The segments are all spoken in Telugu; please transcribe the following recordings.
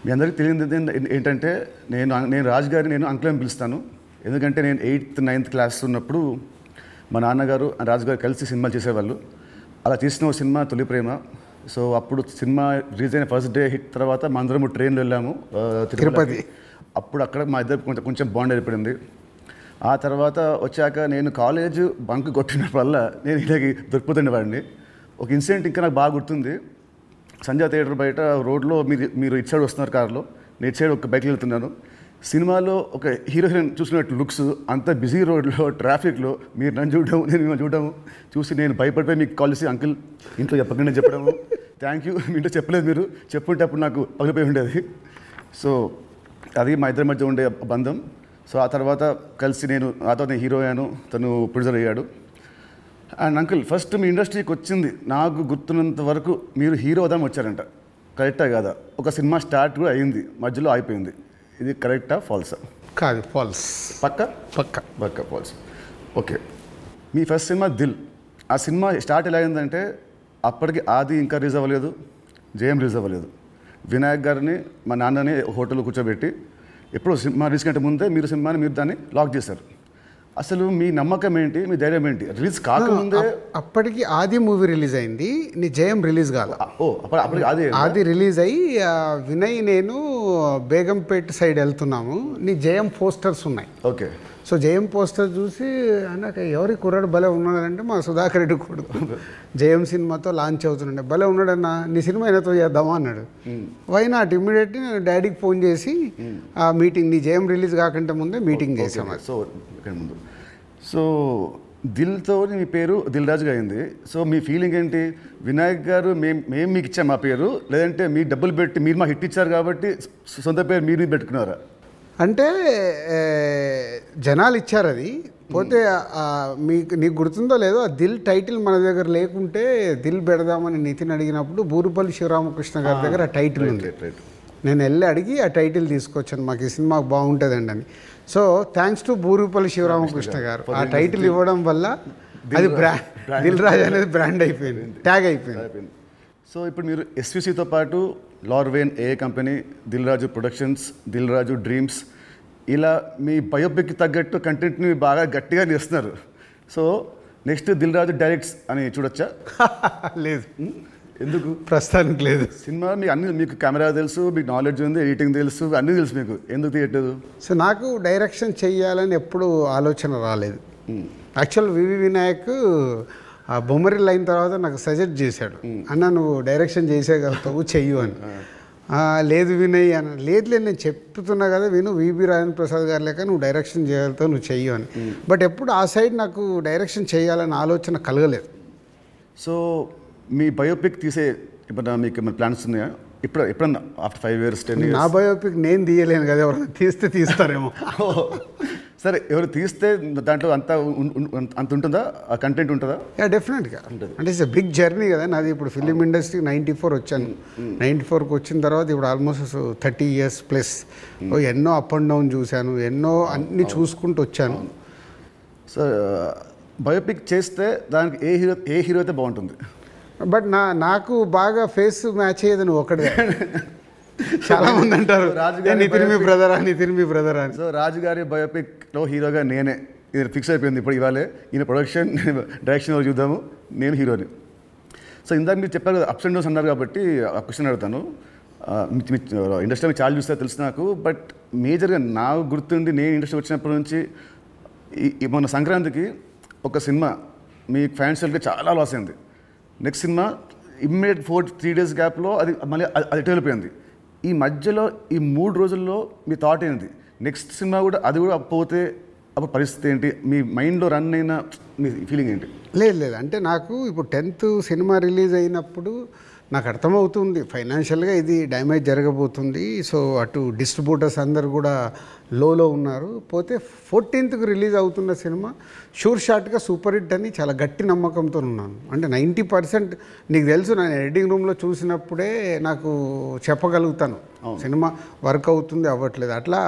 మీ అందరికీ తెలియదు ఏంటంటే నేను రాజు గారిని నేను అంకుల్ అని పిలుస్తాను. ఎందుకంటే నేను 8th 9th క్లాస్ ఉన్నప్పుడు మా నాన్నగారు రాజు గారు కలిసి సినిమాలు చేసేవాళ్ళు. అలా చేసిన ఒక సినిమా తొలి ప్రేమ. సో అప్పుడు సినిమా రిలీజ్ అయిన ఫస్ట్ డే హిట్ తర్వాత మా అందరము ట్రైన్లో వెళ్ళాము తిరుపతి. అప్పుడు అక్కడ మా ఇద్దరు కొంచెం బాండ్ ఏర్పడింది. ఆ తర్వాత వచ్చాక నేను కాలేజ్ బంక్ కొట్టినప్పుడల్లా నేను ఇలాగే దొరికిపోతుండేవాడిని. ఒక ఇన్సిడెంట్ ఇంకా నాకు బాగా గుర్తుంది. సంజయ్ థియేటర్ బయట రోడ్లో మీరు ఇటు సైడ్ వస్తున్నారు కార్లో, నేను ఇటు సైడ్ ఒక బైక్లో వెళ్తున్నాను. సినిమాలో ఒక హీరో హీరోయిన్ చూసినట్టు లుక్స్, అంత బిజీ రోడ్లో ట్రాఫిక్లో మీరు నన్ను చూడడం నేను మిమ్మల్ని చూడడము చూసి నేను భయపడిపోయి మీకు కాల్ చేసి అంకుల్ ఇంట్లో చెప్పకుండా చెప్పడము, థ్యాంక్ యూ మీ ఇంట్లో చెప్పలేదు, మీరు చెప్పుంటే అప్పుడు నాకు పగిలిపోయి ఉండేది. సో అది మా ఇద్దరి మధ్య ఉండే బంధం. సో ఆ తర్వాత కలిసి నేను హీరో అయ్యాను, తను ప్రొడ్యూసర్ అయ్యాడు. అండ్ అంకుల్ ఫస్ట్ మీ ఇండస్ట్రీకి వచ్చింది నాకు గుర్తున్నంత వరకు మీరు హీరో అవుదాం వచ్చారంట, కరెక్టా కాదా? ఒక సినిమా స్టార్ట్ కూడా అయింది, మధ్యలో అయిపోయింది. ఇది కరెక్టా ఫాల్సా? కాదు, ఫాల్స్. పక్క ఫాల్స్. ఓకే, మీ ఫస్ట్ సినిమా దిల్. ఆ సినిమా స్టార్ట్ ఎలా అయిందంటే అప్పటికి ఆది ఇంకా రిలీజ్ అవ్వలేదు, జయం రిలీజ్ అవ్వలేదు. వినాయక్ గారిని మా నాన్నని హోటల్లో కూర్చోబెట్టి ఎప్పుడో సినిమా రిలీజ్ కంటే ముందే మీరు దాన్ని లాక్ చేశారు. అసలు మీ నమ్మకం ఏంటి, మీ ధైర్యం ఏంటి? రిలీజ్ కాకముందే అప్పటికి ఆది మూవీ రిలీజ్ అయింది, నీ జయం రిలీజ్ కాదు. అప్పటికి ఆది రిలీజ్ అయ్యి వినయ్ నేను బేగంపేట సైడ్ వెళ్తున్నాము, నీ జయం పోస్టర్స్ ఉన్నాయి. ఓకే. సో జయం పోస్టర్ చూసి అన్నాక ఎవరి కుర్రాడు భలే ఉన్నాడంటే మా సుధాకర్ రెడ్డి కొడుకు జయం సినిమాతో లాంచ్ అవుతుండే, భలే ఉన్నాడన్నా నీ సినిమా అయినతో చేద్దామా అన్నాడు. Why not? ఇమ్మీడియట్లీ నేను డాడీకి ఫోన్ చేసి ఆ మీటింగ్, నీ జయం రిలీజ్ కాకుండా ముందే మీటింగ్ చేసాము. సో దిల్తో మీ పేరు దిల్ రాజుగా అయింది. సో మీ ఫీలింగ్ ఏంటి? వినాయక్ గారు మేము మీకు ఇచ్చాం మా పేరు, లేదంటే మీ డబ్బులు పెట్టి మీరు మాకు హిట్ ఇచ్చారు కాబట్టి సొంత పేరు మీరు పెట్టుకున్నారా? అంటే జనాలు ఇచ్చారు అది. పోతే నీకు గుర్తుందో లేదో, ఆ దిల్ టైటిల్ మన దగ్గర లేకుంటే దిల్ పెడదామని నితిన్ అడిగినప్పుడు బూరుపల్లి శివరామకృష్ణ గారి దగ్గర ఆ టైటిల్ ఉంది. నేను వెళ్ళి అడిగి ఆ టైటిల్ తీసుకొచ్చాను, మాకు ఈ సినిమా బాగుంటుందండి అని. So thanks to Burupalli Sivaramakrishna గారు, ఆ టైటిల్ ఇవ్వడం వల్ల అది దిల్ రాజు అనేది బ్రాండ్ అయిపోయింది, ట్యాగ్ అయిపోయింది. సో ఇప్పుడు మీరు ఎస్విసితో పాటు లార్వేన్ ఏ company, Dil Raju productions, Dil Raju dreams, ఇలా మీ బయోపిక్కి తగ్గట్టు కంటెంట్ని బాగా గట్టిగా చేస్తున్నారు. So next Dil Raju directs అని చూడొచ్చా? లేదు. ఎందుకు? ప్రస్తుతానికి లేదు. సినిమా మీకు కెమెరా తెలుసు, మీకు నాలెడ్జ్ ఉంది, ఎడిటింగ్ తెలుసు, అన్నీ తెలుసు, మీకు ఎందుకు తీయట్లేదు? సో నాకు డైరెక్షన్ చెయ్యాలని ఎప్పుడు ఆలోచన రాలేదు. యాక్చువల్ వివి వినాయక్ ఆ బొమ్మరిల్ అయిన తర్వాత నాకు సజెస్ట్ చేశాడు, అన్న నువ్వు డైరెక్షన్ చేసేయగలుగుతావు, చెయ్యు అని. లేదు వినయ్ అని. లేదు నేను చెప్తున్నా కదా విను, వివి రాజేంద్ర ప్రసాద్ గారు లేక నువ్వు డైరెక్షన్ చేయగలుగుతావు, నువ్వు చెయ్యు అని. బట్ ఎప్పుడు ఆ సైడ్ నాకు డైరెక్షన్ చేయాలని ఆలోచన కలగలేదు. సో మీ బయోపిక్ తీసే ఇప్పుడు మీకు ఏమైనా ప్లాన్స్ ఉన్నాయా? ఎప్పుడన్నా ఆఫ్టర్ 5 years 10 years? నా బయోపిక్ నేను తీయలేను కదా, ఎవరైనా తీస్తారేమో. సరే, ఎవరు తీస్తే దాంట్లో అంత ఉంటుందా, ఆ కంటెంట్ ఉంటుందా? డెఫినెట్గా ఉంటుంది. అంటే ఇట్స్ బిగ్ జర్నీ కదా నాది. ఇప్పుడు ఫిలిం ఇండస్ట్రీకి 94 వచ్చాను. 94కి వచ్చిన తర్వాత ఇప్పుడు ఆల్మోస్ట్ 30 years ప్లస్. ఎన్నో అప్ అండ్ డౌన్ చూశాను, ఎన్నో అన్నీ చూసుకుంటూ వచ్చాను. సో బయోపిక్ చేస్తే దానికి ఏ హీరో అయితే బాగుంటుంది? బట్ నాకు బాగా ఫేస్ మ్యాచ్ అయ్యేది నువ్వు ఒకటే. చాలా మంది అంటారు నితిన్ మీ బ్రదర్ అని. సో రాజుగారి బయోపిక్లో హీరోగా నేనే, ఇది ఫిక్స్ అయిపోయింది. ఇప్పుడు ఇవాళే ఈయన ప్రొడక్షన్ డైరెక్షన్ చూద్దాము, నేను హీరోని. సో ఇందాక మీరు చెప్పారు కదా అప్స్ అండ్ డౌన్స్ అన్నారు కాబట్టి ఆ క్వశ్చన్ అడుగుతాను. ఇండస్ట్రీ చాలా చూస్తే తెలుసు నాకు, బట్ మేజర్గా నాకు గుర్తుండి నేను ఇండస్ట్రీ వచ్చినప్పటి నుంచి మొన్న సంక్రాంతికి ఒక సినిమా మీ ఫైనాన్షియల్గా చాలా లాస్ అయింది. నెక్స్ట్ సినిమా ఇమ్మీడియట్ 3 days గ్యాప్లో అది మళ్ళీ అది వెళ్ళిపోయింది. ఈ మధ్యలో ఈ 3 రోజుల్లో మీ థాట్ ఏంటి? నెక్స్ట్ సినిమా కూడా అది కూడా పోతే అప్పుడు పరిస్థితి ఏంటి? మీ మైండ్లో రన్ అయిన మీ ఫీలింగ్ ఏంటి? లేదు అంటే నాకు ఇప్పుడు 10th సినిమా రిలీజ్ అయినప్పుడు నాకు అర్థమవుతుంది ఫైనాన్షియల్గా ఇది డ్యామేజ్ జరగబోతుంది. సో అటు డిస్ట్రిబ్యూటర్స్ అందరు కూడా లోలో ఉన్నారు. పోతే 14th రిలీజ్ అవుతున్న సినిమా షూర్ షాట్గా సూపర్ హిట్ అని చాలా గట్టి నమ్మకంతో ఉన్నాను. అంటే 90% నీకు తెలుసు, నేను ఎడిటింగ్ రూమ్లో చూసినప్పుడే నాకు చెప్పగలుగుతాను సినిమా వర్క్ అవుతుంది అవ్వట్లేదు. అట్లా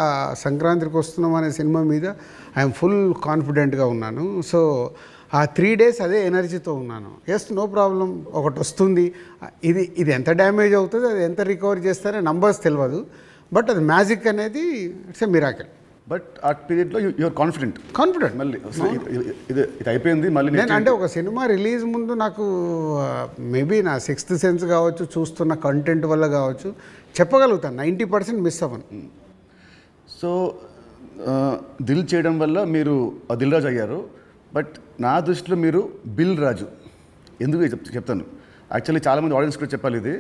సంక్రాంతికి వస్తున్నాం అనే సినిమా మీద ఐఎమ్ ఫుల్ కాన్ఫిడెంట్గా ఉన్నాను. సో ఆ 3 days అదే ఎనర్జీతో ఉన్నాను. ఎస్, నో ప్రాబ్లం, ఒకటి వస్తుంది, ఇది ఎంత డ్యామేజ్ అవుతుంది, అది ఎంత రికవర్ చేస్తారో నంబర్స్ తెలియదు, బట్ అది మ్యాజిక్ అనేది ఇట్స్ ఎ మిరాకిల్. బట్ ఆ పీరియడ్లో యూఆర్ కాన్ఫిడెంట్ మళ్ళీ ఇది అయిపోయింది మళ్ళీ నేను అంటే ఒక సినిమా రిలీజ్ ముందు నాకు మేబీ నా 6th సెన్స్ కావచ్చు, చూస్తున్న కంటెంట్ వల్ల కావచ్చు, చెప్పగలుగుతాను 90% మిస్ అవ్వను. సో దిల్ చేయడం వల్ల మీరు దిల్ రాజు అయ్యారు. బట్ నా దృష్టిలో మీరు బిల్ రాజు. ఎందుకు చెప్తాను. యాక్చువల్లీ చాలామంది ఆడియన్స్ కూడా చెప్పాలి ఇది.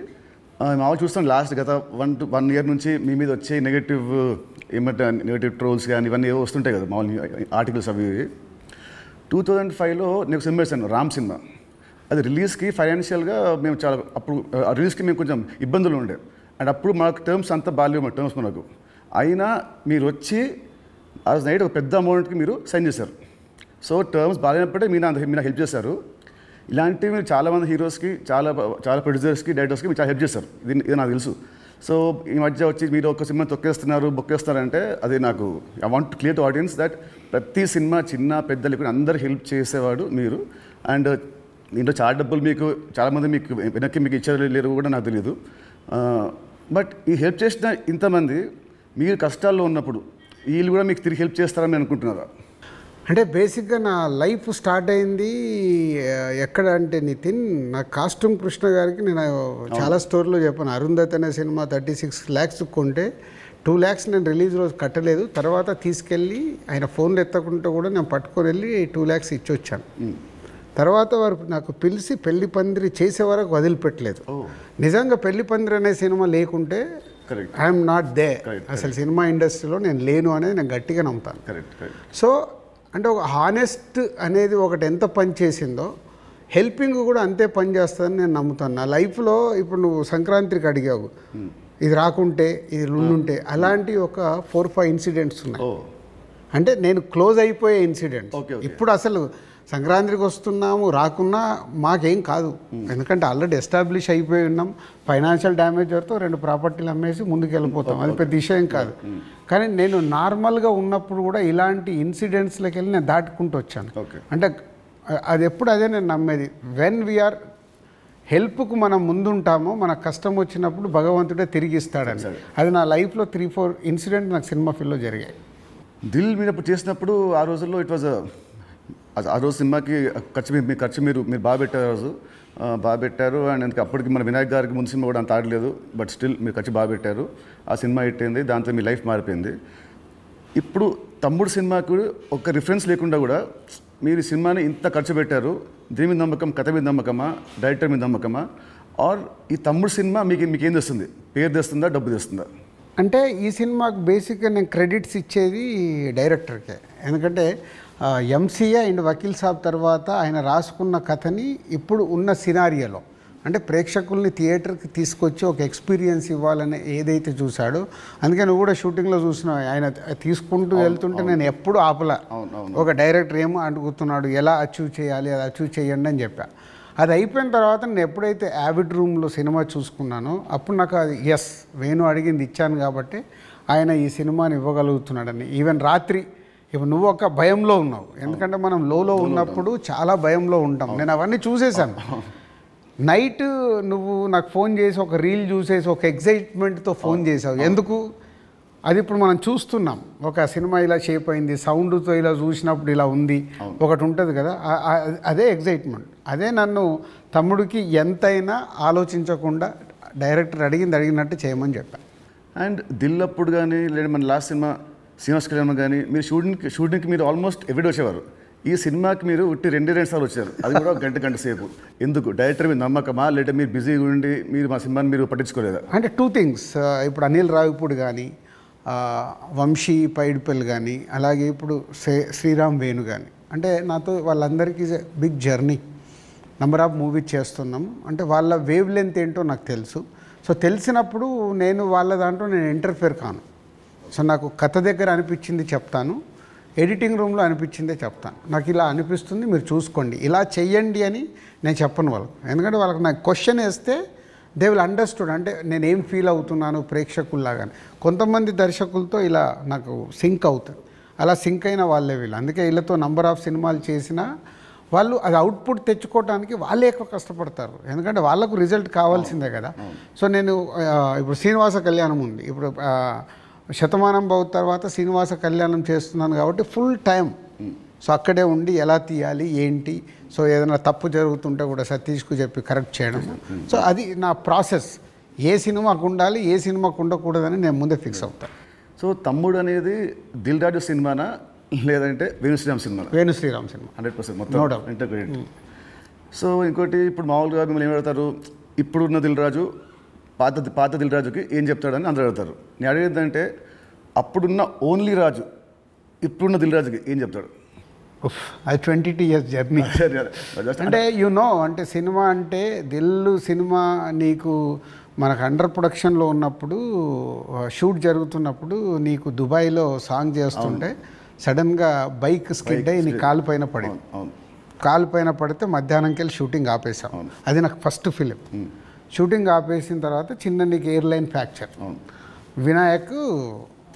మామూలు చూస్తాం లాస్ట్ గత 1 year నుంచి మీ మీద వచ్చే నెగటివ్ ట్రోల్స్ కానీ ఇవన్నీ ఏవో వస్తుంటాయి కదా మామూలు ఆర్టికల్స్ అవి. 2005లో నేను సినిమా వేసాను, రామ్ సినిమా. అది రిలీజ్కి ఫైనాన్షియల్గా మేము చాలా అప్పుడు రిలీజ్కి మేము కొంచెం ఇబ్బందులు ఉండే. అండ్ అప్పుడు మాకు టర్మ్స్ అంతా బాగాలేవు, మా టర్మ్స్ మనకు. అయినా మీరు వచ్చి ఆ రోజు నైట్ ఒక పెద్ద అమౌంట్కి మీరు సైన్ చేశారు. సో టర్మ్స్ బాగాలేనప్పుడే మీరు హెల్ప్ చేశారు. ఇలాంటివి మీరు చాలామంది హీరోస్కి, చాలా ప్రొడ్యూసర్స్కి, డైరెక్టర్స్కి మీరు చాలా హెల్ప్ చేస్తారు. ఇది నాకు తెలుసు. సో ఈ మధ్య వచ్చి మీరు ఒక సినిమా బొక్కేస్తారంటే అది నాకు I want clear to audience that ప్రతి సినిమా చిన్న పెద్ద లేకుండా అందరు హెల్ప్ చేసేవాడు మీరు. అండ్ దీంట్లో చాలా డబ్బులు మీకు చాలామంది మీకు వెనక్కి మీకు ఇచ్చారు లేరు కూడా నాకు తెలియదు. బట్ ఈ హెల్ప్ చేసిన ఇంతమంది మీరు కష్టాల్లో ఉన్నప్పుడు వీళ్ళు కూడా మీకు తిరిగి హెల్ప్ చేస్తారని అనుకుంటున్నారా? అంటే బేసిక్గా నా లైఫ్ స్టార్ట్ అయింది ఎక్కడ అంటే నితిన్, నా కాస్ట్యూమ్ కృష్ణ గారికి నేను చాలా స్టోరీలో చెప్పాను. అరుంధతి అనే సినిమా 36 lakhs కొంటే 2 lakhs నేను రిలీజ్ రోజు కట్టలేదు. తర్వాత తీసుకెళ్ళి ఆయన ఫోన్లు ఎత్తకుంటే కూడా నేను పట్టుకొని వెళ్ళి 2 lakhs ఇచ్చి వచ్చాను. తర్వాత వారు నాకు పిలిచి పెళ్లి పందిరి చేసే వరకు వదిలిపెట్టలేదు. నిజంగా పెళ్లి పందిరి అనే సినిమా లేకుంటే ఐఎమ్ నాట్ దే, అసలు సినిమా ఇండస్ట్రీలో నేను లేను అనేది నేను గట్టిగా నమ్ముతాను. సో అంటే ఒక హానెస్ట్ అనేది ఒకటి ఎంత పని చేసిందో హెల్పింగ్ కూడా అంతే పని చేస్తుందని నేను నమ్ముతాను. నా లైఫ్లో ఇప్పుడు నువ్వు సంక్రాంతికి అడిగావు, ఇది రాకుంటే ఇది ఉండుంటే, అలాంటి ఒక 4-5 ఇన్సిడెంట్స్ ఉన్నాయి. అంటే నేను క్లోజ్ అయిపోయే ఇన్సిడెంట్స్. ఇప్పుడు అసలు సంక్రాంతికి వస్తున్నాము, రాకున్నా మాకేం కాదు, ఎందుకంటే ఆల్రెడీ ఎస్టాబ్లిష్ అయిపోయి ఉన్నాం. ఫైనాన్షియల్ డ్యామేజ్తో 2 ప్రాపర్టీలు అమ్మేసి ముందుకు వెళ్ళిపోతాం, అది పెద్ద విషయం కాదు. కానీ నేను నార్మల్గా ఉన్నప్పుడు కూడా ఇలాంటి ఇన్సిడెంట్స్లోకి వెళ్ళి నేను దాటుకుంటూ వచ్చాను. అంటే అది ఎప్పుడు అదే నేను నమ్మేది, వెన్ వీఆర్ హెల్ప్కు మనం ముందుంటామో మన కష్టం వచ్చినప్పుడు భగవంతుడే తిరిగి ఇస్తాడని. అది నా లైఫ్లో 3-4 ఇన్సిడెంట్ నాకు సినిమా ఫీల్డ్లో జరిగాయి. దిల్ మీరు చేసినప్పుడు ఆ రోజుల్లో ఇట్ వాజ్ ఆ రోజు సినిమాకి ఖర్చు మీరు బాగా పెట్టారు. ఆ రోజు బాగా పెట్టారు. అండ్ అందుకే అప్పటికి మన వినాయక్ గారికి ముందు సినిమా కూడా అంత ఆడలేదు, బట్ స్టిల్ మీరు ఖర్చు బాగా పెట్టారు. ఆ సినిమా హిట్ అయింది, దాంతో మీ లైఫ్ మారిపోయింది. ఇప్పుడు తమ్ముడు సినిమాకు ఒక రిఫరెన్స్ లేకుండా కూడా మీరు ఈ సినిమాని ఇంత ఖర్చు పెట్టారు. దీని మీద నమ్మకం, కథ మీద నమ్మకమా, డైరెక్టర్ మీద నమ్మకమా, ఆర్ ఈ తమ్ముడు సినిమా మీకేం తెస్తుంది? పేరు తెస్తుందా, డబ్బు తెస్తుందా? అంటే ఈ సినిమాకు బేసిక్గా నేను క్రెడిట్స్ ఇచ్చేది డైరెక్టర్కే. ఎందుకంటే ఎంసీఏ అండ్ వకీల్ సాబ్ తర్వాత ఆయన రాసుకున్న కథని ఇప్పుడు ఉన్న సినారియోలో అంటే ప్రేక్షకుల్ని థియేటర్కి తీసుకొచ్చి ఒక ఎక్స్పీరియన్స్ ఇవ్వాలని ఏదైతే చూశాడో, అందుకే నువ్వు కూడా షూటింగ్లో చూసినావు, ఆయన తీసుకుంటూ వెళ్తుంటే నేను ఎప్పుడు ఆపలా. ఒక డైరెక్టర్ ఏమో అడుగుతున్నాడు, ఎలా అచీవ్ చేయాలి, అది అచీవ్ చేయండి అని చెప్పా. అది అయిపోయిన తర్వాత నేను ఎప్పుడైతే యావిడ్ రూమ్లో సినిమా చూసుకున్నానో అప్పుడు నాకు అది ఎస్, వేణు అడిగింది ఇచ్చాను కాబట్టి ఆయన ఈ సినిమాని ఇవ్వగలుగుతున్నాడని. ఈవెన్ రాత్రి ఇప్పుడు నువ్వు ఒక భయంలో ఉన్నావు, ఎందుకంటే మనం లోలో ఉన్నప్పుడు చాలా భయంలో ఉంటాం. నేను అవన్నీ చూసేసాను. నైట్ నువ్వు నాకు ఫోన్ చేసి ఒక రీల్ చూసేసి ఒక ఎగ్జైట్మెంట్తో ఫోన్ చేసావు. ఎందుకు? అది ఇప్పుడు మనం చూస్తున్నాం, ఒక సినిమా ఇలా షేప్ అయింది, సౌండ్తో ఇలా చూసినప్పుడు ఇలా ఉంది, ఒకటి ఉంటుంది కదా, అదే ఎగ్జైట్మెంట్. అదే నన్ను తమ్ముడికి ఎంతైనా ఆలోచించకుండా డైరెక్టర్ అడిగినట్టు చేయమని చెప్పాను. అండ్ దిల్ అప్పుడు కానీ లేదా మన లాస్ట్ సినిమా శ్రీనివాస్ కళ్యాణ్ కానీ మీరు షూటింగ్కి మీరు ఆల్మోస్ట్ ఎవ్రీడే వచ్చేవారు. ఈ సినిమాకి మీరు ఉట్టి 2 సార్లు వచ్చారు, అది కూడా గంట సేపు. ఎందుకు? డైరెక్టర్ మీద నమ్మకమా, లేదా మీరు బిజీగా ఉండి మీరు మా సినిమాని మీరు పట్టించుకోలేదా? అంటే 2 things. ఇప్పుడు అనిల్ రావిపూడి కానీ, వంశీ పైడిపల్లి కానీ, అలాగే ఇప్పుడు శ్రీరామ్ వేణు కానీ, అంటే నాతో వాళ్ళందరికీ big journey, number of movies చేస్తున్నాం. అంటే వాళ్ళ వేవ్ లెంత్ ఏంటో నాకు తెలుసు. సో తెలిసినప్పుడు నేను వాళ్ళ దాంట్లో నేను ఇంటర్ఫేర్ కాను. సో నాకు కథ దగ్గర అనిపించింది చెప్తాను, ఎడిటింగ్ రూమ్లో అనిపించిందే చెప్తాను. నాకు ఇలా అనిపిస్తుంది, మీరు చూసుకోండి, ఇలా చెయ్యండి అని నేను చెప్పను వాళ్ళకు. ఎందుకంటే వాళ్ళకి నాకు క్వశ్చన్ వేస్తే దే విల్ అండర్స్టూడ్, అంటే నేను ఏం ఫీల్ అవుతున్నాను ప్రేక్షకుల్లాగానే. కొంతమంది దర్శకులతో ఇలా నాకు సింక్ అవుతారు, అలా సింక్ అయిన వాళ్ళే వీళ్ళు. అందుకే వీళ్ళతో నంబర్ ఆఫ్ సినిమాలు చేసినా వాళ్ళు అది అవుట్పుట్ తెచ్చుకోవడానికి వాళ్ళే ఎక్కువ కష్టపడతారు, ఎందుకంటే వాళ్ళకు రిజల్ట్ కావాల్సిందే కదా. సో నేను ఇప్పుడు శ్రీనివాస కళ్యాణం ఉంది, ఇప్పుడు శతమానం భవ తర్వాత శ్రీనివాస కళ్యాణం చేస్తున్నాను కాబట్టి ఫుల్ టైం సో అక్కడే ఉండి ఎలా తీయాలి ఏంటి, సో ఏదైనా తప్పు జరుగుతుంటే కూడా సతీష్కు చెప్పి కరెక్ట్ చేయడం. సో అది నా ప్రాసెస్, ఏ సినిమాకు ఉండాలి ఏ సినిమాకు ఉండకూడదని నేను ముందే ఫిక్స్ అవుతాను. సో తమ్ముడు అనేది దిల్ రాజు సినిమానా లేదంటే వేణుశ్రీరామ్ సినిమా? వేణుశ్రీరామ్ సినిమా 100% మొత్తం ఇంటర్గ్రేట్. సో ఇంకోటి ఇప్పుడు మామూలుగా మిమ్మల్ని ఏం అడుగుతారు, ఇప్పుడున్న దిల్ రాజు పాత దిల్ రాజుకి ఏం చెప్తాడని అందరూ అడుగుతారు. నేను అడిగేదంటే అప్పుడున్న ఓన్లీ రాజు ఇప్పుడున్న దిల్ రాజుకి ఏం చెప్తాడు? అది 22 years జర్నీ. అంటే అంటే సినిమా అంటే దిల్లు సినిమా నీకు మనకు అండర్ ప్రొడక్షన్లో ఉన్నప్పుడు షూట్ జరుగుతున్నప్పుడు నీకు దుబాయ్లో సాంగ్ చేస్తుంటే సడన్గా బైక్ స్కిడ్ అయ్యి నీ కాలు పైన పడింది. కాలు పైన పడితే మధ్యాహ్నంకి వెళ్ళి షూటింగ్ ఆపేసాం. అది నాకు ఫస్ట్ ఫిలిం. షూటింగ్ ఆపేసిన తర్వాత చిన్న నీకు ఎయిర్లైన్ ఫ్రాక్చర్. వినాయక్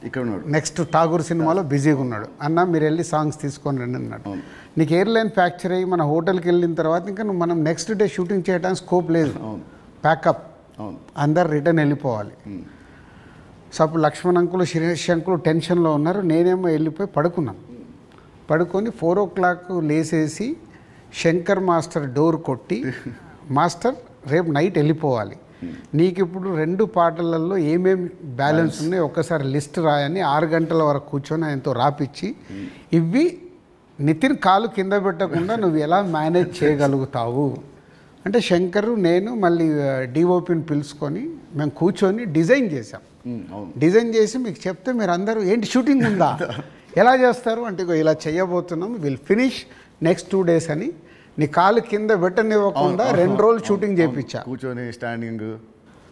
ఇక్కడ ఉన్నాడు, నెక్స్ట్ ఠాగూర్ సినిమాలో బిజీగా ఉన్నాడు, అన్న మీరు వెళ్ళి సాంగ్స్ తీసుకొని రండి అన్నాడు. నీకు ఎయిర్లైన్ ఫ్రాక్చర్ అయ్యి మన హోటల్కి వెళ్ళిన తర్వాత ఇంకా మనం నెక్స్ట్ డే షూటింగ్ చేయడానికి స్కోప్ లేదు, ప్యాకప్, అందరు రిటర్న్ వెళ్ళిపోవాలి. సో అప్పుడు లక్ష్మణ్ అంకులు శిరీష్ అంకులు టెన్షన్లో ఉన్నారు, నేనేమో వెళ్ళిపోయి పడుకున్నాను. పడుకొని 4 o'clock లేసేసి శంకర్ మాస్టర్ డోర్ కొట్టి, మాస్టర్ రేపు నైట్ వెళ్ళిపోవాలి, నీకు ఇప్పుడు 2 పాటలలో ఏమేమి బ్యాలెన్స్ ఉన్నాయో ఒక్కసారి లిస్ట్ రాయని 6 గంటల వరకు కూర్చొని ఆయనతో రాపిచ్చి, ఇవి నితిన్ కాలు కింద పెట్టకుండా నువ్వు ఎలా మేనేజ్ చేయగలుగుతావు అంటే శంకర్ నేను మళ్ళీ డిఓపిని పిలుచుకొని మేము కూర్చొని డిజైన్ చేసాం. డిజైన్ చేసి మీకు చెప్తే మీరు అందరూ ఏంటి షూటింగ్ ఉందా ఎలా చేస్తారు అంటే ఇలా చేయబోతున్నాం, విల్ ఫినిష్ నెక్స్ట్ 2 days అని నీ కాలు కింద పెట్టనివ్వకుండా 2 రోజులు షూటింగ్ చేయించా కూర్చొని స్టాండింగ్.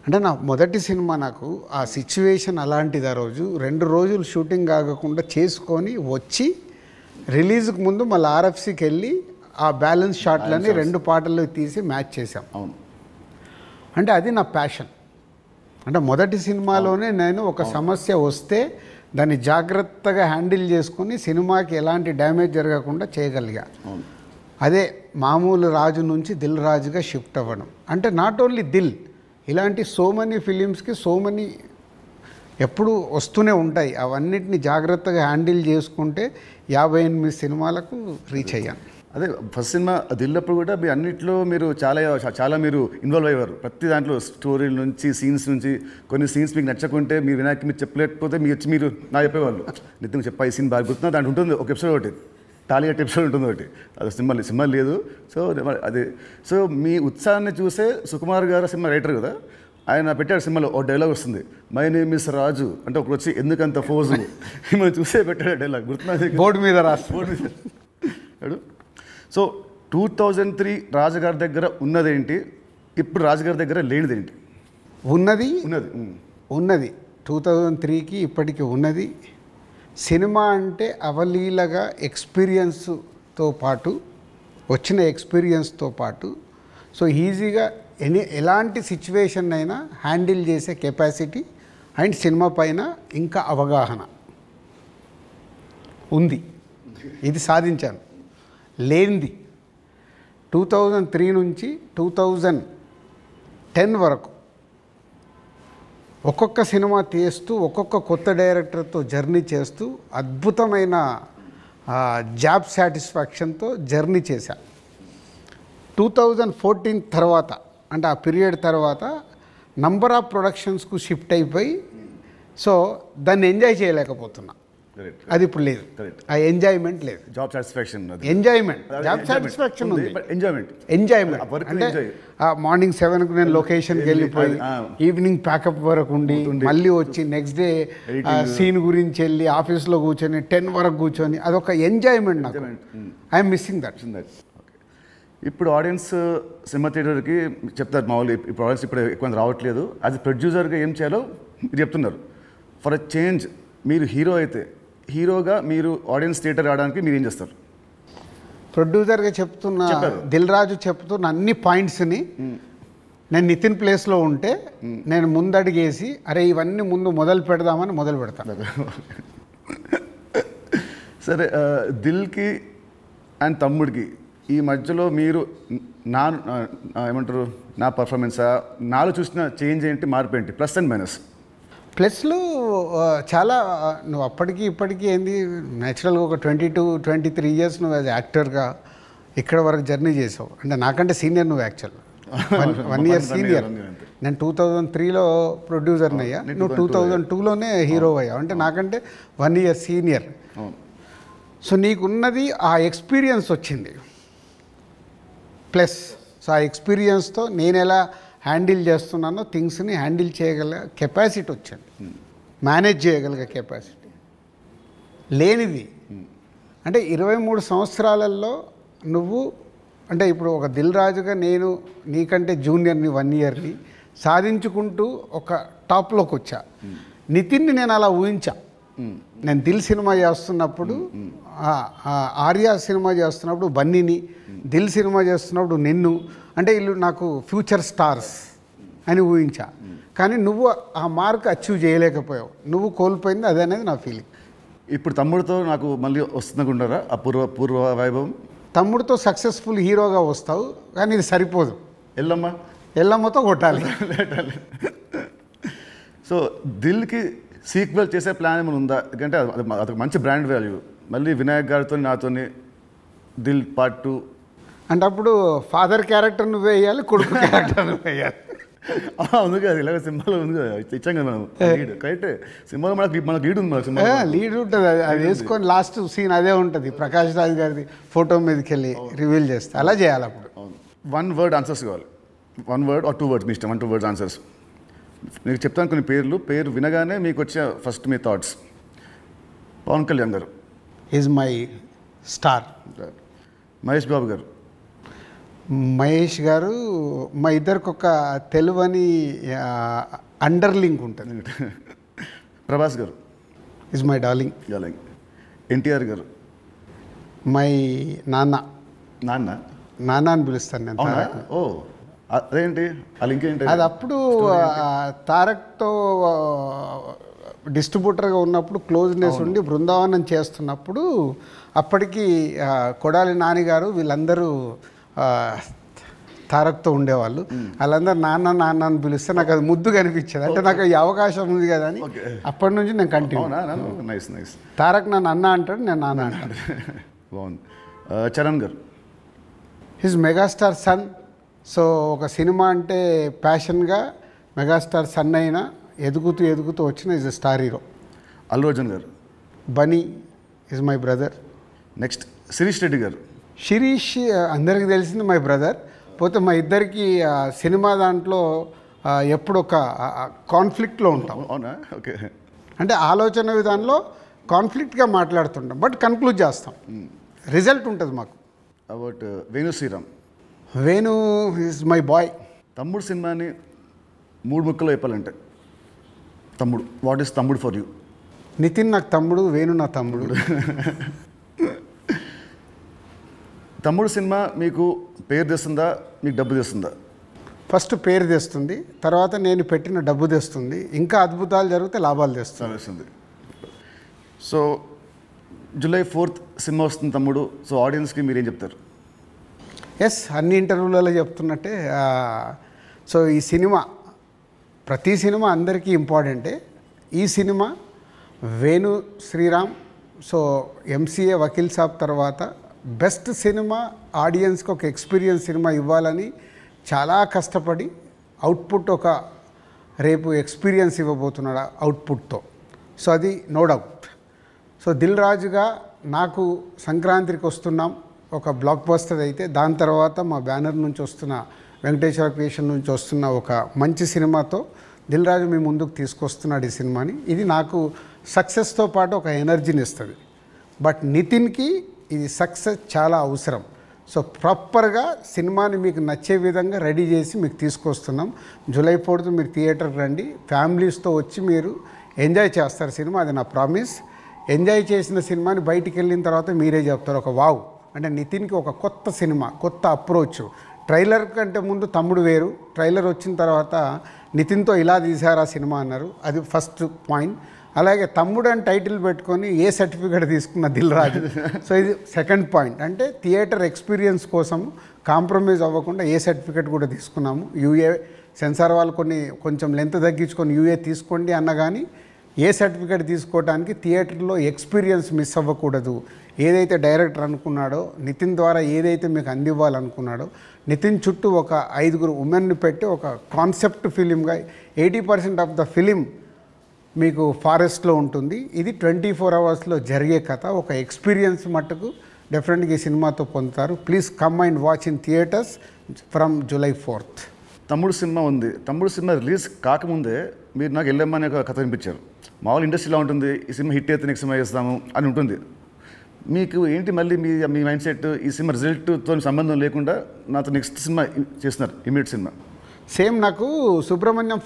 అంటే నా మొదటి సినిమా నాకు ఆ సిచ్యువేషన్ అలాంటిది. ఆ రోజు 2 రోజులు షూటింగ్ ఆగకుండా చేసుకొని వచ్చి రిలీజ్కి ముందు మళ్ళీ ఆర్ఎఫ్సికి వెళ్ళి ఆ బ్యాలెన్స్ షాట్లని 2 పాటలు తీసి మ్యాచ్ చేశాం. అంటే అది నా ప్యాషన్. అంటే మొదటి సినిమాలోనే నేను ఒక సమస్య వస్తే దాన్ని జాగ్రత్తగా హ్యాండిల్ చేసుకుని సినిమాకి ఎలాంటి డ్యామేజ్ జరగకుండా చేయగలిగా. అదే మామూలు రాజు నుంచి దిల్ రాజుగా షిఫ్ట్ అవ్వడం. అంటే నాట్ ఓన్లీ దిల్, ఇలాంటి సో మెనీ ఫిలిమ్స్కి సో మెనీ ఎప్పుడు వస్తూనే ఉంటాయి. అవన్నిటిని జాగ్రత్తగా హ్యాండిల్ చేసుకుంటే 58 సినిమాలకు రీచ్ అయ్యాను. అదే ఫస్ట్ సినిమా దిల్లప్పుడు కూడా మీ అన్నింటిలో మీరు చాలా మీరు ఇన్వాల్వ్ అయ్యారు. ప్రతి దాంట్లో స్టోరీల నుంచి సీన్స్ నుంచి కొన్ని సీన్స్ మీకు నచ్చకుంటే మీరు వినాయక్ మీరు చెప్పలేకపోతే మీరు నా చెప్పేవాళ్ళు, నితిన్ చెప్పా ఈ సీన్ బాగా గుర్తున్నా దాంట్లో ఉంటుంది ఒక ఎపిసోడ్, ఒకటి టాలీగట్ ఎపిసోడ్ ఉంటుంది ఒకటి, అది సినిమా లేదు. సో అదే సో మీ ఉత్సాహాన్ని చూసే సుకుమార్ గారు సినిమా రైటర్ కదా, ఆయన పెట్టాడు సినిమాలో ఒక డైలాగ్ వస్తుంది, మై నేమ్ ఇస్ రాజు అంటే ఒకటి వచ్చి ఎందుకంత ఫోజు మిమ్మల్ని చూసే పెట్టాడు డైలాగ్, గుర్తున్నా బోర్డు మీద రాస్తాడు. సో 2003 రాజుగారి దగ్గర ఉన్నదేంటి, ఇప్పుడు రాజుగారి దగ్గర లేనిదేంటి? ఉన్నది 2003కి ఇప్పటికి ఉన్నది. సినిమా అంటే అవలీలగా ఎక్స్పీరియన్స్తో పాటు వచ్చిన ఎక్స్పీరియన్స్తో పాటు సో ఈజీగా ఎలాంటి సిచ్యువేషన్ అయినా హ్యాండిల్ చేసే కెపాసిటీ అండ్ సినిమా పైన ఇంకా అవగాహన ఉంది. ఇది సాధించాను. లేనిది 2003 నుంచి 2010 వరకు ఒక్కొక్క సినిమా తీస్తూ ఒక్కొక్క కొత్త డైరెక్టర్తో జర్నీ చేస్తూ అద్భుతమైన జాబ్ సాటిస్ఫాక్షన్తో జర్నీ చేశా. 2014 తర్వాత అంటే ఆ పీరియడ్ తర్వాత నంబర్ ఆఫ్ ప్రొడక్షన్స్కు షిఫ్ట్ అయిపోయి సో దాన్ని ఎంజాయ్ చేయలేకపోతున్నా. అది ఇప్పుడు లేదు, ఆ ఎంజాయ్మెంట్ లేదు. Job satisfaction enjoyment job satisfaction ఉంది, ఎంజాయ్మెంట్ అంటే మార్నింగ్ 7కు నేను లొకేషన్కి వెళ్ళిపోయి ఈవినింగ్ ప్యాకప్ వరకు ఉండి మళ్ళీ వచ్చి నెక్స్ట్ డే సీన్ గురించి వెళ్ళి ఆఫీస్లో కూర్చొని 10 వరకు కూర్చొని అదొక ఎంజాయ్మెంట్ నాకు. I'm missing that. ఇప్పుడు ఆడియన్స్ సినిమా థియేటర్కి చెప్తారు మామూలు, ఇప్పుడు ఆడియన్స్ ఇప్పుడు ఎక్కువ రావట్లేదు, అది ప్రొడ్యూసర్గా ఏం చేయాలో మీరు చెప్తున్నారు. ఫర్ అ చేంజ్ మీరు హీరో అయితే హీరోగా మీరు ఆడియన్స్ థియేటర్ రావడానికి మీరు ఏం చేస్తారు? ప్రొడ్యూసర్గా చెప్తున్న దిల్ రాజు చెప్తున్న అన్ని పాయింట్స్ని నేను నితిన్ ప్లేస్లో ఉంటే నేను ముందడిగేసి అరే ఇవన్నీ ముందు మొదలు పెడదామని మొదలు పెడతాను. సరే, దిల్కి అండ్ తమ్ముడికి ఈ మధ్యలో మీరు నా ఏమంటారు నా పర్ఫార్మెన్సా నాలో చూసిన చేంజ్ ఏంటి, మార్పు ఏంటి, ప్లస్ అండ్ మైనస్? ప్లస్లు చాలా నువ్వు అప్పటికి ఇప్పటికీ ఏంది న్యాచురల్గా ఒక 22-23 ఇయర్స్ నువ్వు యాజ్ యాక్టర్గా ఇక్కడ వరకు జర్నీ చేసావు. అంటే నాకంటే సీనియర్ నువ్వు యాక్చువల్ 1 ఇయర్ సీనియర్. నేను 2003లో ప్రొడ్యూసర్ని అయ్యా, నువ్వు 2002లోనే హీరో అయ్యావు. అంటే నాకంటే 1 ఇయర్ సీనియర్. సో నీకున్నది ఆ ఎక్స్పీరియన్స్ వచ్చింది ప్లస్. సో ఆ ఎక్స్పీరియన్స్తో నేను ఎలా హ్యాండిల్ చేస్తున్నానో థింగ్స్ని హ్యాండిల్ చేయగల కెపాసిటీ వచ్చింది, మేనేజ్ చేయగలిగే కెపాసిటీ లేనిది. అంటే 23 సంవత్సరాలలో నువ్వు అంటే ఇప్పుడు ఒక దిల్ రాజుగా నేను నీకంటే జూనియర్ని 1 ఇయర్ని సాధించుకుంటూ ఒక టాప్లోకి వచ్చా. నితిన్ని నేను అలా ఊహించా. నేను దిల్ సినిమా చేస్తున్నప్పుడు, ఆర్య సినిమా చేస్తున్నప్పుడు బన్నీని, దిల్ సినిమా చేస్తున్నప్పుడు నిన్ను, అంటే వీళ్ళు నాకు ఫ్యూచర్ స్టార్స్ అని ఊహించా. కానీ నువ్వు ఆ మార్క్ అచీవ్ చేయలేకపోయావు, నువ్వు కోల్పోయింది అదే అనేది నా ఫీలింగ్. ఇప్పుడు తమ్ముడితో నాకు మళ్ళీ వస్తుందనుకుంటారా ఆ పూర్వ వైభవం? తమ్ముడితో సక్సెస్ఫుల్ హీరోగా వస్తావు, కానీ ఇది సరిపోదు. ఎల్లమ్మతో కొట్టాలి. సో దిల్కి సీక్వెల్ చేసే ప్లాన్ ఏమైనా ఉందా? ఎందుకంటే అదొక మంచి బ్రాండ్ వాల్యూ. మళ్ళీ వినాయక్ గారితో నాతోని దిల్ పార్ట్ 2 అంటే అప్పుడు ఫాదర్ క్యారెక్టర్ నువ్వు వేయాలి, కొడుకు క్యారెక్టర్ నువ్వు వేయాలి. ఉంది కదా, ఇలాగ సినిమాలో ఉంది కదా, ఇచ్చాం కదా మనం లీడ్. కరెక్ట్, సినిమాలో మనకు లీడ్ ఉంది, మన సినిమా లీడ్ ఉంటుంది. అది వేసుకొని లాస్ట్ సీన్ అదే ఉంటుంది, ప్రకాష్ రాజ్ గారిది ఫోటో మీదకి వెళ్ళి రివీల్ చేస్తే అలా చేయాలి. అప్పుడు 1 word ఆన్సర్స్ కావాలి. 1 word or 2 words మీ ఇష్టం. 1-2 words ఆన్సర్స్. మీకు చెప్తాను కొన్ని పేరు వినగానే మీకు వచ్చే ఫస్ట్ మీ థాట్స్. పవన్ కళ్యాణ్ గారు is my star. Mahesh Babu గారు. మహేష్ గారు మా ఇద్దరికి ఒక తెలువని అండర్లింక్ ఉంటుంది. ప్రభాస్ గారు ఈజ్ మై డార్లింగ్. ఎన్టీఆర్ గారు. మై నాన్న. నాన్న అని పిలుస్తాను నేను. ఓ అదేంటి అది ఇంకేంటి? అది అప్పుడు తారక్తో డిస్ట్రిబ్యూటర్గా ఉన్నప్పుడు క్లోజ్నెస్ ఉండి బృందావనం చేస్తున్నప్పుడు అప్పటికి కొడాలి నానిగారు వీళ్ళందరూ తారక్తో ఉండేవాళ్ళు. వాళ్ళందరూ నాన్న అని పిలిస్తే నాకు అది ముద్దుగా అనిపించేది. అంటే నాకు ఈ అవకాశం ఉంది కదా అని అప్పటి నుంచి నేను కంటిన్యూ. తారక్ నన్ను అన్న అంటాడు, నేను నాన్న అంటాడు. బాగుంది. Charan garu. His megastar son. So ఒక సినిమా అంటే ప్యాషన్గా మెగాస్టార్ సన్ అయినా ఎదుగుతూ వచ్చిన is a star hero. Allu Arjun garu. Bunny is my brother. Next Sirish Reddy garu. Sirish అందరికీ తెలిసింది మై బ్రదర్. పోతే మా ఇద్దరికి సినిమా దాంట్లో ఎప్పుడు ఒక కాన్ఫ్లిక్ట్లో ఉంటాం. అవునా? ఓకే. అంటే ఆలోచన విధానంలో కాన్ఫ్లిక్ట్గా మాట్లాడుతుంటాం, బట్ కన్క్లూడ్ చేస్తాం, రిజల్ట్ ఉంటుంది మాకు. About Venu Sriram. Venu is my boy. Thammudu సినిమాని 3 ముక్కలో చెప్పాలంటే Thammudu, what is Thammudu for you? Nithin నాకు తమ్ముడు, వేణు నా తమ్ముడు. తమ్ముడు సినిమా మీకు పేరు తెస్తుందా, మీకు డబ్బు తెస్తుందా? ఫస్ట్ పేరు తెస్తుంది, తర్వాత నేను పెట్టిన డబ్బు తెస్తుంది, ఇంకా అద్భుతాలు జరిగితే లాభాలు తెస్తుంది. సో July 4th సినిమా వస్తుంది తమ్ముడు. సో ఆడియన్స్కి మీరేం చెప్తారు? ఎస్, అన్ని ఇంటర్వ్యూలలో చెప్తున్నట్టే. సో ఈ సినిమా, ప్రతి సినిమా అందరికీ ఇంపార్టెంటే. ఈ సినిమా వేణు శ్రీరామ్, సో ఎంసీఏ వకీల్ సాబ్ తర్వాత బెస్ట్ సినిమా, ఆడియన్స్కి ఒక ఎక్స్పీరియన్స్ సినిమా ఇవ్వాలని చాలా కష్టపడి అవుట్పుట్ ఒక రేపు ఎక్స్పీరియన్స్ ఇవ్వబోతున్నాడు అవుట్పుట్తో. సో అది నో డౌట్. సో దిల్ రాజుగా నాకు సంక్రాంతికి వస్తున్నాం ఒక బ్లాక్ బస్టర్ అయితే, దాని తర్వాత మా బ్యానర్ నుంచి వస్తున్న వెంకటేశ్వర క్రియేషన్ నుంచి వస్తున్న ఒక మంచి సినిమాతో దిల్ రాజు మీ ముందుకు తీసుకొస్తున్నాడు ఈ సినిమాని. ఇది నాకు సక్సెస్తో పాటు ఒక ఎనర్జీని ఇస్తుంది. బట్ నితిన్కి ఇది సక్సెస్ చాలా అవసరం. సో ప్రాపర్గా సినిమాని మీకు నచ్చే విధంగా రెడీ చేసి మీకు తీసుకొస్తున్నాం. July 4th మీరు థియేటర్కి రండి, ఫ్యామిలీస్తో వచ్చి మీరు ఎంజాయ్ చేస్తారు సినిమా, అది నా ప్రామిస్. ఎంజాయ్ చేసిన సినిమాని బయటికి వెళ్ళిన తర్వాత మీరే చెప్తారు ఒక వావ్, అంటే నితిన్కి ఒక కొత్త సినిమా, కొత్త అప్రోచ్. ట్రైలర్ కంటే ముందు తమ్ముడు వేరు, ట్రైలర్ వచ్చిన తర్వాత నితిన్తో ఇలా తీశారు ఆ సినిమా అన్నారు. అది ఫస్ట్ పాయింట్. అలాగే తమ్ముడు అని టైటిల్ పెట్టుకొని ఏ సర్టిఫికేట్ తీసుకున్న దిల్ రాజు. సో ఇది సెకండ్ పాయింట్. అంటే థియేటర్ ఎక్స్పీరియన్స్ కోసం కాంప్రమైజ్ అవ్వకుండా ఏ సర్టిఫికేట్ కూడా తీసుకున్నాము. యూఏ సెన్సార్ వాళ్ళు కొంచెం లెంత్ తగ్గించుకొని యూఏ తీసుకోండి అన్న కానీ ఏ సర్టిఫికేట్ తీసుకోవడానికి థియేటర్లో ఎక్స్పీరియన్స్ మిస్ అవ్వకూడదు. ఏదైతే డైరెక్టర్ అనుకున్నాడో, నితిన్ ద్వారా ఏదైతే మీకు అందివ్వాలనుకున్నాడో, నితిన్ చుట్టూ ఒక 5 ఉమెన్ని పెట్టి ఒక కాన్సెప్ట్ ఫిలింగా 80% ఆఫ్ ద ఫిలిం మీకు ఫారెస్ట్లో ఉంటుంది. ఇది 24 అవర్స్లో జరిగే కథ. ఒక ఎక్స్పీరియన్స్ మట్టుకు డెఫినెట్గా ఈ సినిమాతో పొందుతారు. Please come and watch in theatres from July 4th. తమ్ముడు సినిమా ఉంది. తమ్ముడు సినిమా రిలీజ్ కాకముందే మీరు నాకు ఎల్లమ్మ అనే ఒక కథ వినిపించారు. మామూలు ఇండస్ట్రీలో ఉంటుంది, ఈ సినిమా హిట్ అయితే నెక్స్ట్ సినిమా చేస్తాము అని ఉంటుంది. మీకు ఏంటి మళ్ళీ మీ మైండ్ సెట్ ఈ సినిమా రిజల్ట్తో సంబంధం లేకుండా నాతో నెక్స్ట్ సినిమా చేస్తున్నారు, ఇమీడియట్ సినిమా? సేమ్ నాకు సుబ్రహ్మణ్యం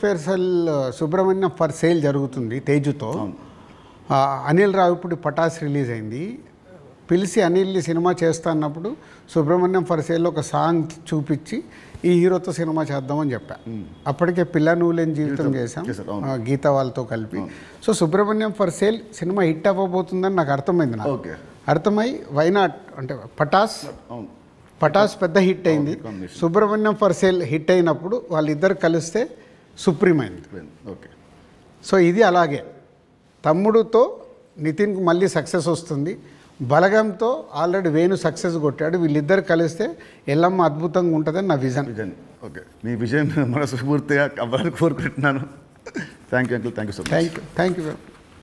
ఫర్ సేల్ జరుగుతుంది తేజుతో. అనిల్ రావిపూడి పటాస్ రిలీజ్ అయింది. పిలిచి అనిల్ సినిమా చేస్తా అన్నప్పుడు సుబ్రహ్మణ్యం ఫర్ సేల్లో ఒక సాంగ్ చూపించి ఈ హీరోతో సినిమా చేద్దామని చెప్పా. అప్పటికే పిల్ల నువ్వు లేని జీవితం చేశాం గీత వాళ్ళతో కలిపి. సో సుబ్రహ్మణ్యం ఫర్ సేల్ సినిమా హిట్ అవ్వబోతుందని నాకు అర్థమైంది. నాకు అర్థమై వైనాట్ అంటే పటాస్ పెద్ద హిట్ అయింది. సుబ్రహ్మణ్యం ఫర్ సేల్ హిట్ అయినప్పుడు వాళ్ళిద్దరు కలిస్తే సుప్రీం అయింది. ఓకే. సో ఇది అలాగే తమ్ముడుతో నితిన్కి మళ్ళీ సక్సెస్ వస్తుంది. బలగంతో ఆల్రెడీ వేణు సక్సెస్ కొట్టాడు. వీళ్ళిద్దరు కలిస్తే ఎల్లమ్మ అద్భుతంగా ఉంటుందని నా విజన్. ఓకే, మీ విజన్ మనస్ఫూర్తిగా అవ్వాలని కోరుకుంటున్నాను. Thank you uncle. Thank you so much. Thank you.